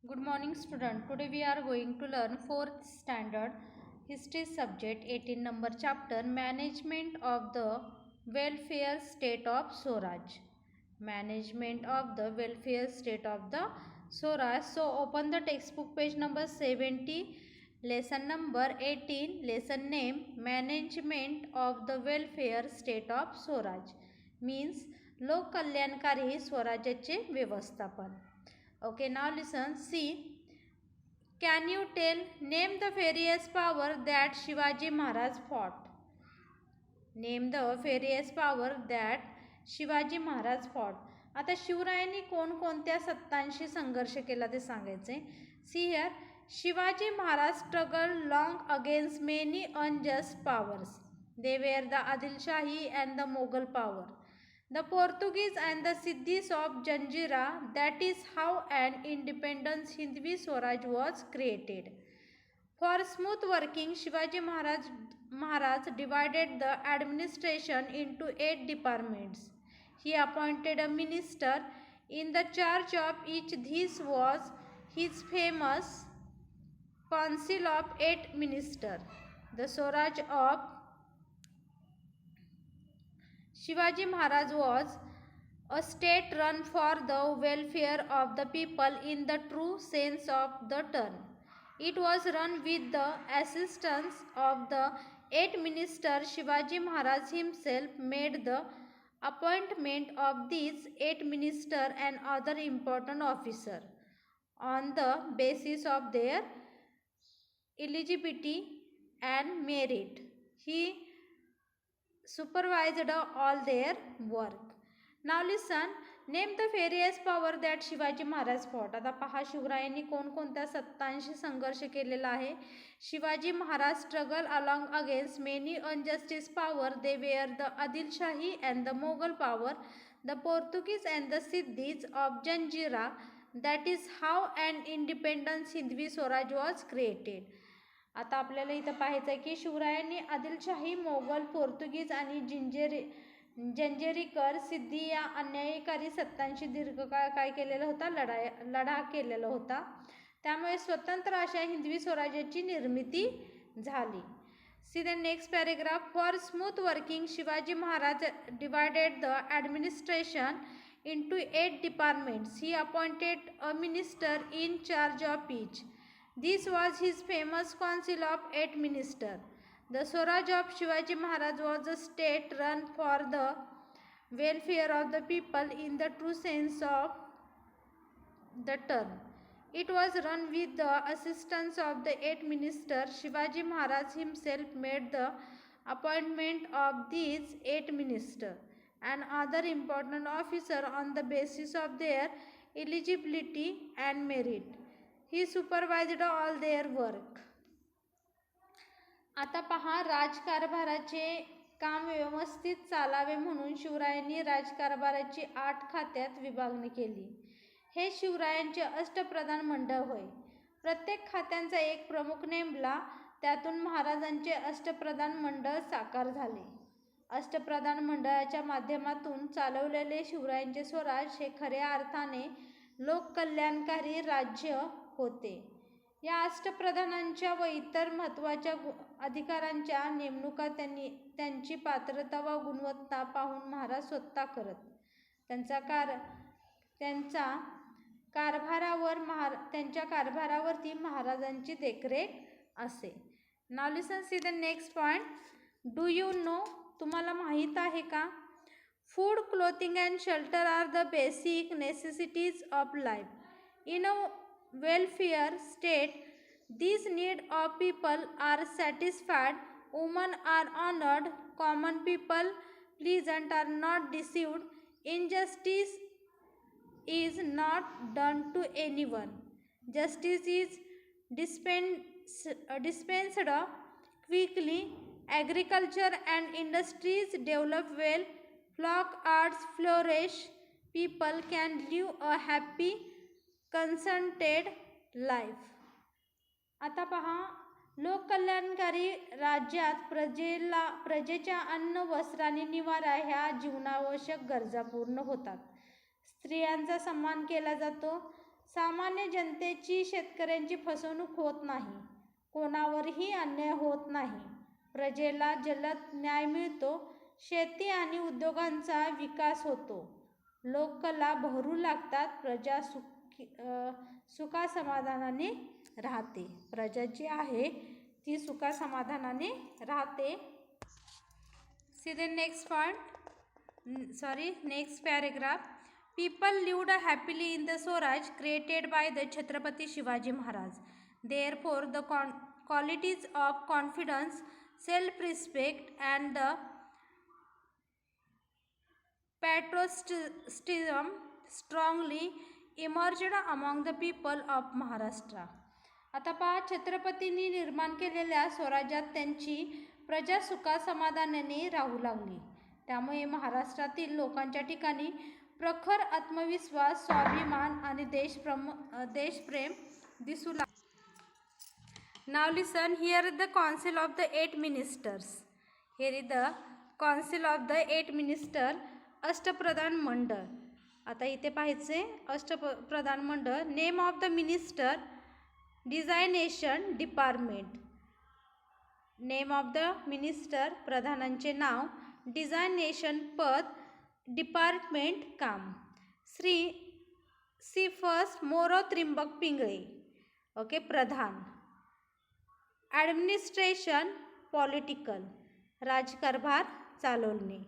Good morning student. Today we are going to learn 4th standard history subject 18 number chapter management of the welfare state of Swaraj. Management of the welfare state of the Swaraj. So open the textbook page number 70, lesson number 18, lesson name management of the welfare state of Swaraj means लोक कल्याणकारी स्वराज्याचे व्यवस्थापन. Okay, now listen. See, can you name the various power that Shivaji Maharaj fought? Name the various power that Shivaji Maharaj fought. आता शिवरायांनी कोणकोणत्या सत्तांशी संघर्ष केला ते सांगायचे. See here, Shivaji Maharaj struggle long against many unjust powers. They were the Adilshahi and the Mughal power, the Portuguese and the Siddhis of Janjira. That is how an independent Hindvi Swaraj was created. For smooth working, Shivaji Maharaj divided the administration into 8 departments. He appointed a minister in the charge of each. This was his famous council of 8 ministers. The Swaraj of Shivaji Maharaj was a state run for the welfare of the people in the true sense of the term. It was run with the assistance of the 8 ministers. Shivaji Maharaj himself made the appointment of these 8 ministers and other important officers on the basis of their eligibility and merit. He supervised all their work. Now listen, name the various power that Shivaji Maharaj fought. आता पहा शिवरायांनी कोणकोणत्या सत्तांशी संघर्ष केलेला आहे. Shivaji Maharaj struggle along against many injustice power. They were the Adilshahi and the Mughal power, the Portuguese and the Siddis of Janjira. That is how and independence Hindavi Swaraj was created. आता आपल्याला इथं पाहायचं आहे की शिवरायांनी आदिलशाही, मोगल, पोर्तुगीज आणि जंजेरीकर, सिद्धी या अन्यायकारी सत्तांशी दीर्घकाळ काय केलेला होता, लढा केलेला होता. त्यामुळे स्वतंत्र अशा हिंदवी स्वराज्याची निर्मिती झाली. C the next paragraph. For smooth working, Shivaji Maharaj divided the administration into 8 departments. He appointed a minister in charge of each. This was his famous council of 8 ministers. The Swaraj of Shivaji Maharaj was a state run for the welfare of the people in the true sense of the term. It was run with the assistance of the 8 ministers. Shivaji Maharaj himself made the appointment of these 8 ministers and other important officers on the basis of their eligibility and merit. He supervised all their work. आता पहा, राजकारभाराचे काम व्यवस्थित चालावे म्हणून शिवरायांनी राजकारभाराची 8 खात्यात विभागणी केली. हे शिवरायांचे अष्टप्रधान मंडळ होय. प्रत्येक खात्यांचा एक प्रमुख नेमला. त्यातून महाराजांचे अष्टप्रधान मंडळ साकार झाले. अष्टप्रधान मंडळाच्या माध्यमातून चालवलेले शिवरायांचे स्वराज हे खऱ्या अर्थाने लोककल्याणकारी राज्य होते. या अष्टप्रधानांच्या व इतर महत्त्वाच्या अधिकाऱ्यांच्या नेमणुका त्यांची पात्रता व गुणवत्ता पाहून महाराज स्वतः करत. त्यांच्या कारभारावरती महाराजांची देखरेख असे. Now listen, see the next point. Do you know, तुम्हाला माहीत आहे का? Food, clothing and shelter are the basic necessities of life. In a welfare state, these needs of people are satisfied. Women are honored, common people pleasant, are not deceived, injustice is not done to anyone, justice is dispensed quickly, agriculture and industries develop well, folk arts flourish, people can live a happy contented life. आता पहा, लोककल्याणकारी राज्यात प्रजेच्या अन्न, वस्त्र आणि निवारा ह्या जीवनावश्यक गरजा पूर्ण होतात. स्त्रियांचा सन्मान केला जातो. सामान्य जनतेची शेतकऱ्यांची फसवणूक होत नाही, कोणावरही अन्याय होत नाही, प्रजेला जलद न्याय मिळतो, शेती आणि उद्योगांचा विकास होतो, लोककला बहरू लागतात, प्रजा सुखासमाधानाने राहते. प्रजा जी आहे ती सुखासमाधानाने राहते. See the next point. Next paragraph. People lived happily in the Swaraj created by the Chhatrapati Shivaji Maharaj. Therefore, the qualities of confidence, self-respect, and the patriotism strongly emerged among the people of Maharashtra. आता पहा, छत्रपतींनी निर्माण केलेल्या स्वराज्यात त्यांची प्रजा सुखासमाधानाने राहू लागली. त्यामुळे महाराष्ट्रातील लोकांच्या ठिकाणी प्रखर आत्मविश्वास, स्वाभिमान आणि देशप्रेम दिसू लागले. Now listen. Here is the council of the 8 ministers. Here is the council of the 8 minister. अष्टप्रधान मंडळ. आता इथे पाहायचे अष्टप्रधान मंडळ. Name of the minister, designation department. Name of the minister, प्रधानांचे नाव, डिझायनेशन पद, डिपार्टमेंट काम. See first Moro Trimbak Pingale. Okay, प्रधान. ॲडमिनिस्ट्रेशन पॉलिटिकल, राजकारभार चालवणे.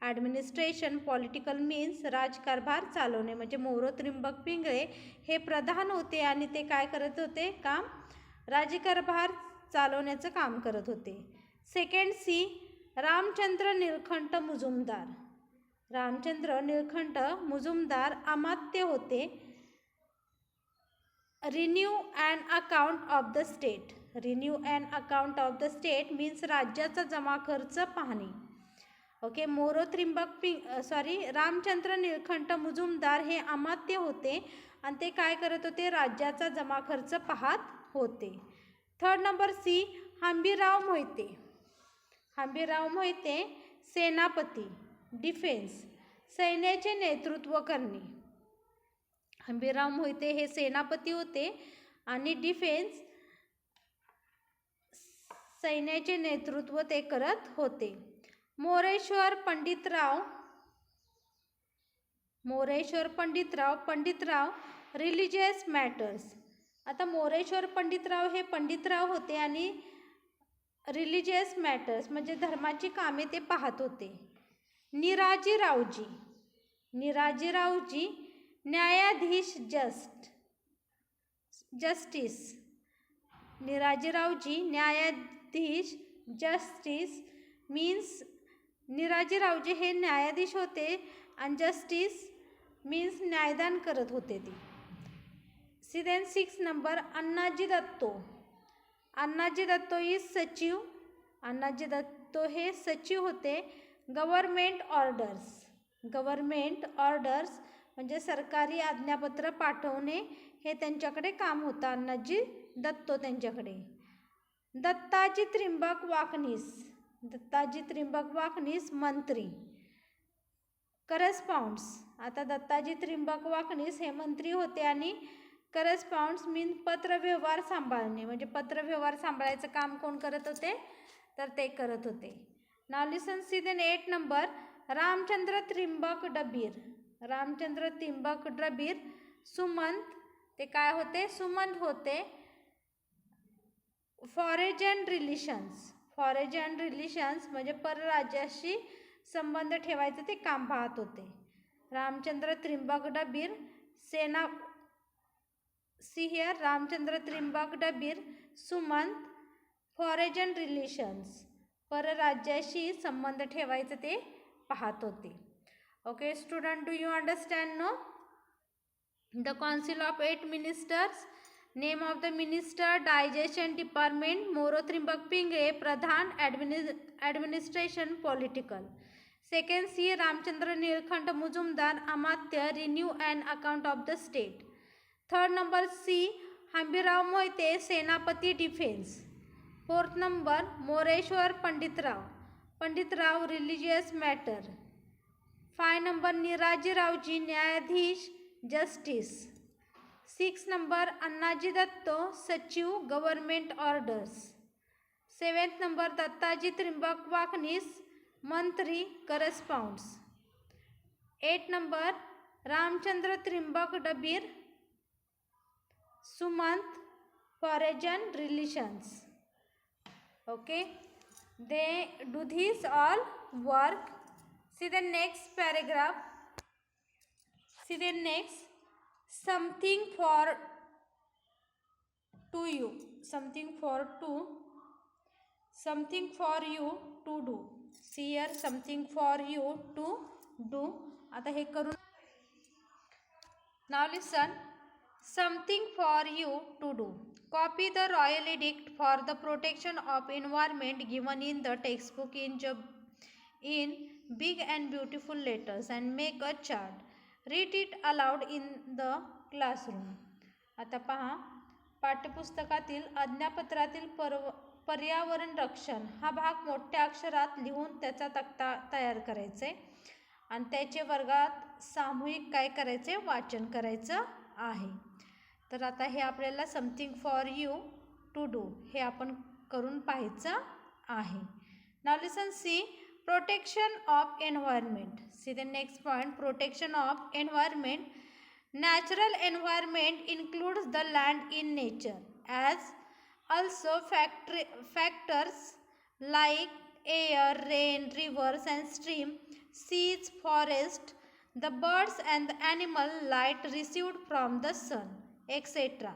ॲडमिनिस्ट्रेशन पॉलिटिकल मीन्स राजकारभार चालवणे. म्हणजे मोरो त्रिंबक पिंगळे हे प्रधान होते आणि ते काय करत होते? काम, राजकारभार चालवण्याचं काम करत होते. Second see Ramchandra Nilkanth Mujumdar. रामचंद्र निळकंठ मुजुमदार अमात्य होते. Revenue and account of the state. Revenue and account of the state means राज्याचा जमा खर्च पाहणे. ओके, रामचंद्र निळकंठ मुजुमदार हे अमात्य होते आणि ते काय करत होते? राज्याचा जमा खर्च पाहत होते. Third number see Hambirrao Mohite. Hambirrao Mohite सेनापती, डिफेन्स, सैन्याचे नेतृत्व करणे. हंबीरराव मोहिते हे सेनापती होते आणि डिफेन्स, सैन्याचे नेतृत्व ते करत होते. मोरेश्वर पंडितराव. Moreshwar Panditrao religious matters. आता मोरेश्वर पंडितराव हे पंडितराव होते आणि रिलिजियस मॅटर्स म्हणजे धर्माची कामे ते पाहत होते. निराजीरावजी. निराजीरावजी न्यायाधीश, जस्टिस. निराजीरावजी न्यायाधीश, जस्टिस मीन्स निराजीरावजी हे न्यायाधीश होते आणि जस्टिस मीन्स न्यायदान करत होते ते. See then 6 number Annaji Datto. Annaji Datto is सचिव. अण्णाजी दत्तो हे सचिव होते. Government orders. गव्हर्मेंट ऑर्डर्स म्हणजे सरकारी आज्ञापत्र पाठवणे हे त्यांच्याकडे काम होतं. अण्णाजी दत्तो त्यांच्याकडे. दत्ताजी त्रिंबक वाकनीस. दत्ताजी त्रिंबक वाकनीस मंत्री. करस्पॉन्ड्स. आता दत्ताजी त्रिंबक वाकनीस हे मंत्री होते आणि करस्पॉन्ड्स मीन पत्रव्यवहार सांभाळणे म्हणजे पत्रव्यवहार सांभाळायचं काम कोण करत होते? तर ते करत होते. Now listen. See then 8 number Ramchandra Trimbak Dabir. Ramchandra Trimbak Dabir सुमंत. ते काय होते? सुमंत होते. Foreign relations. फॉरेन रिलेशन्स म्हणजे परराज्याशी संबंध ठेवायचं ते काम पाहत होते. रामचंद्र त्रिंबक डबीर सेना. सी हिअर रामचंद्र त्रिंबक डबीर सुमंत फॉरेन रिलेशन्स परराज्याशी संबंध ठेवायचं ते पाहत होते. Okay student, do you understand no? The council of 8 ministers. Name of the minister, designation department, Moro Trimbak Pingale प्रधान, administration political. Second see Ramchandra Nilkanth Mujumdar अमात्य, revenue and account of the state. Third number see Hambirrao Mohite सेनापती, defence. Fourth number Moreshwar Panditrao religious matter. 5 number निराजीरावजी न्यायाधीश, justice. 6 number Annaji Datto, Sachiv, Government Orders. 7th number Dattaji Trimbak Vaknis, Mantri, Corresponds. 8 number Ramchandra Trimbak Dabir, Sumant, Foreign Relations. Okay, they do this all work. See the next paragraph. See the next. Something for to you. Something for you to do. See here, something for you to do. आता हे करून. Now listen. Something for you to do. Copy the royal edict for the protection of environment given in the textbook in big and beautiful letters and make a chart. Read it aloud in the classroom. आता पहा, पाठ्यपुस्तकातील आज्ञापत्रातील पर्यावरण रक्षण हा भाग मोठ्या अक्षरात लिहून त्याचा तक्ता तयार करायचे आणि त्याचे वर्गात सामूहिक काय करायचे, वाचन करायचं आहे. तर आता हे आपल्याला something for you to do हे आपण करून पाहायचं आहे. Now listen, see protection of environment. See the next point, protection of environment. Natural environment includes the land in nature as also factors like air, rain, rivers and stream, seas, forest, the birds and the animal light received from the sun, etc.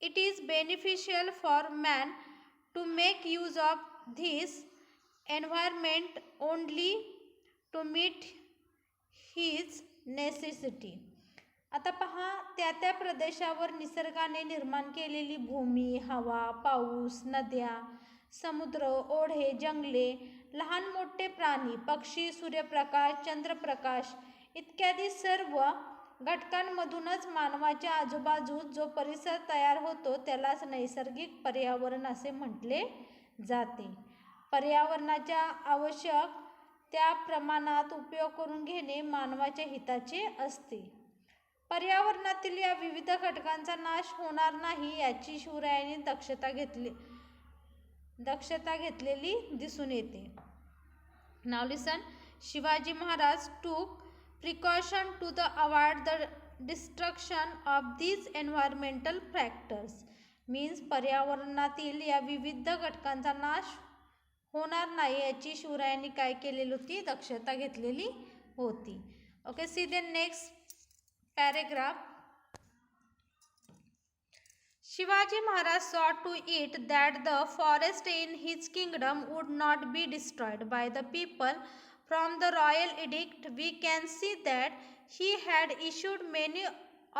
It is beneficial for man to make use of this environment only to meet his necessity. आता पहा, त्या प्रदेशावर निसर्गाने निर्माण केलेली भूमी, हवा, पाऊस, नद्या, समुद्र, ओढे, जंगले, लहान मोठे प्राणी, पक्षी, सूर्यप्रकाश, चंद्रप्रकाश इत्यादी सर्व घटकांमधूनच मानवाच्या आजूबाजूस जो परिसर तयार होतो त्यालाच नैसर्गिक पर्यावरण असे म्हटले जाते. पर्यावरणाच्या आवश्यक त्या प्रमाणात उपयोग करून घेणे मानवाच्या हिताचे असते. पर्यावरणातील या विविध घटकांचा नाश होणार नाही याची शिवरायांनी दक्षता घेतलेली दिसून येते. Now listen, Shivaji Maharaj took precaution to avoid the destruction of these environmental factors. Means पर्यावरणातील या विविध घटकांचा नाश होणार नाही याची शिवरायांनी काय केलेली होती, दक्षता घेतलेली होती. Okay, C the next paragraph. Shivaji Maharaj saw to it that the forest in his kingdom would not be destroyed by the people. From the royal edict we can see that he had issued many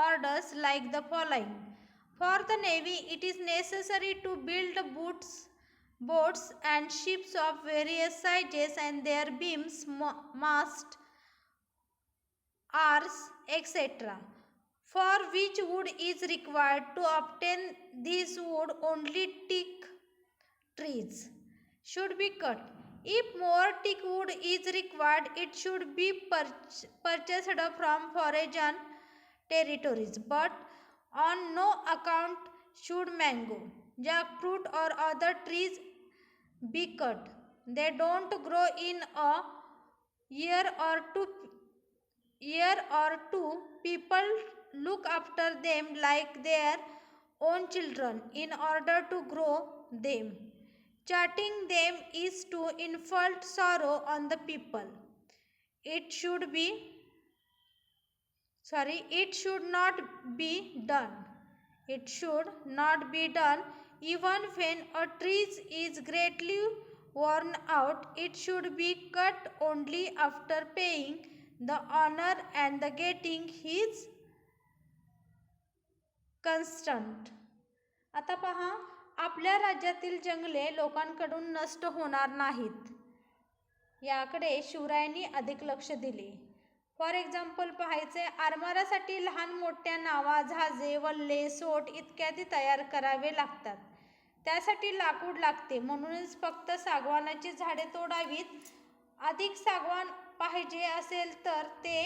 orders like the following. For the navy it is necessary to build boats and ships of various sizes and their beams, masts, oars, etc. For which wood is required. To obtain this wood only teak trees should be cut. If more teak wood is required, it should be purchased from foreign territories, but on no account should mango, jackfruit or other trees be cut. They don't grow in a year or two. People look after them like their own children in order to grow them. Charting them is to inflict sorrow on the people. It should not be done. It should not be done even when a tree is greatly worn out. It should be cut only after paying the owner and the getting his constant. आता पहा, आपल्या राज्यातील जंगले लोकांकडून नष्ट होणार नाहीत याकडे शिवरायांनी अधिक लक्ष दिले. फॉर एक्झाम्पल पाहायचे, आरमारासाठी लहान मोठ्या नावा, जहाजे, वल्हे, सोट इत्यादी तयार करावे लागतात. त्यासाठी लाकूड लागते, म्हणूनच फक्त सागवानाची झाडे तोडावीत. अधिक सागवान पाहिजे असेल तर ते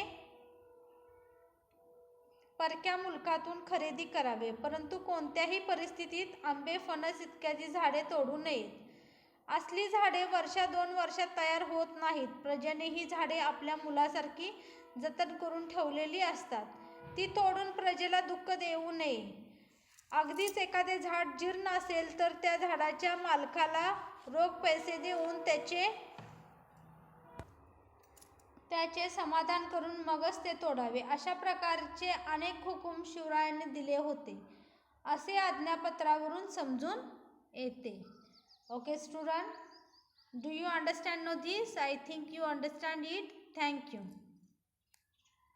परक्या मुलकातून खरेदी करावे, परंतु कोणत्याही परिस्थितीत आंबे, फणस इत्यादी झाडे तोडू नयेत. असली झाडे वर्षा 2 वर्षात तयार होत नाहीत. प्रजेने ही झाडे आपल्या मुलासारखी जतन करून ठेवलेली असतात. ती तोडून प्रजेला दुःख देऊ नये. अगदीच एखादे झाड जीर्ण असेल तर त्या झाडाच्या मालकाला रोख पैसे देऊन त्याचे समाधान करून मगच ते तोडावे. अशा प्रकारचे अनेक हुकूम शिवरायांनी दिले होते असे आज्ञापत्रावरून समजून येते. Okay student, do you understand no this? I think you understand it. Thank you.